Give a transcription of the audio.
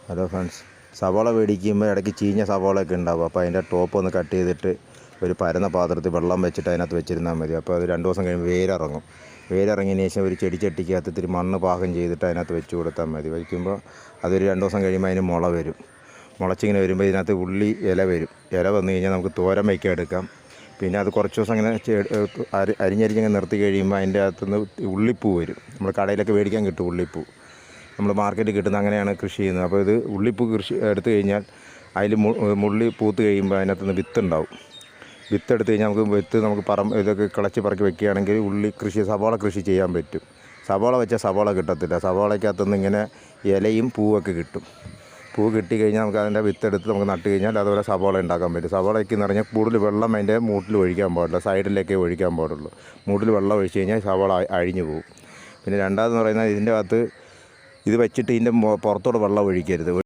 Hello friends, സവാള മേടിക്കുമ്പോൾ ഇടയ്ക്ക് ചീഞ്ഞ സവാളയൊക്കെ ഉണ്ടാവും. അപ്പോൾ അതിൻ്റെ ടോപ്പ് ഒന്ന് കട്ട് ചെയ്തിട്ട് ഒരു പരന്ന പാത്രത്തിൽ വെള്ളം വെച്ചിട്ട് അതിനകത്ത് വെച്ചിരുന്നാൽ മതി. അപ്പോൾ അത് 2 ദിവസം കഴിയുമ്പോൾ വേരിറങ്ങും. വേരിറങ്ങിയതിന് ശേഷം ഒരു ചെടിച്ചട്ടിക്കകത്ത് ഇത്തിരി മണ്ണ് പാകം ചെയ്തിട്ട് അതിനകത്ത് വെച്ച് കൊടുത്താൽ മതി. വയ്ക്കുമ്പോൾ അതൊരു 2 ദിവസം കഴിയുമ്പോൾ അതിന് മുള വരും. മുളച്ചിങ്ങനെ വരുമ്പോൾ ഇതിനകത്ത് ഉള്ളി ഇല വരും. ഇല വന്നു കഴിഞ്ഞാൽ നമുക്ക് തോരൻ വയ്ക്കാൻ എടുക്കാം. പിന്നെ അത് കുറച്ച് ദിവസം ഇങ്ങനെ അരിഞ്ഞരിഞ്ഞിങ്ങനെ നിർത്തി കഴിയുമ്പോൾ അതിൻ്റെ അകത്തുനിന്ന് ഉള്ളിപ്പൂ വരും. നമ്മൾ കടയിലൊക്കെ മേടിക്കാൻ കിട്ടും ഉള്ളിപ്പൂ. നമ്മൾ മാർക്കറ്റിൽ കിട്ടുന്ന അങ്ങനെയാണ് കൃഷി ചെയ്യുന്നത്. അപ്പോൾ ഇത് ഉള്ളിപ്പൂ കൃഷി എടുത്തു കഴിഞ്ഞാൽ അതിൽ മുള്ളി പൂത്ത് കഴിയുമ്പോൾ അതിനകത്തുനിന്ന് വിത്തുണ്ടാവും. വിത്തെടുത്ത് കഴിഞ്ഞാൽ നമുക്ക് ഇതൊക്കെ കിളച്ച് പറക്കി വെക്കുകയാണെങ്കിൽ സവാള കൃഷി ചെയ്യാൻ പറ്റും. സവാള വെച്ചാൽ സവാള കിട്ടത്തില്ല. സവാളയ്ക്കകത്തുനിന്ന് ഇങ്ങനെ ഇലയും പൂവൊക്കെ കിട്ടും. പൂ കിട്ടിക്കഴിഞ്ഞാൽ നമുക്ക് അതിൻ്റെ വിത്തെടുത്ത് നമുക്ക് നട്ട് കഴിഞ്ഞാൽ അതുപോലെ സവാള ഉണ്ടാക്കാൻ പറ്റും. സവാളയ്ക്ക് എന്ന് പറഞ്ഞാൽ കൂടുതൽ വെള്ളം അതിൻ്റെ മൂട്ടിൽ ഒഴിക്കാൻ പാടില്ല, സൈഡിലേക്കേ ഒഴിക്കാൻ പാടുള്ളൂ. മൂട്ടിൽ വെള്ളം ഒഴിച്ച് കഴിഞ്ഞാൽ സവാള അഴിഞ്ഞു പോകും. പിന്നെ രണ്ടാമതെന്ന് പറയുന്നത് ഇതിൻ്റെ അകത്ത് ഇത് വെച്ചിട്ട് ഇതിൻ്റെ പുറത്തോടെ വെള്ളം ഒഴിക്കരുത്.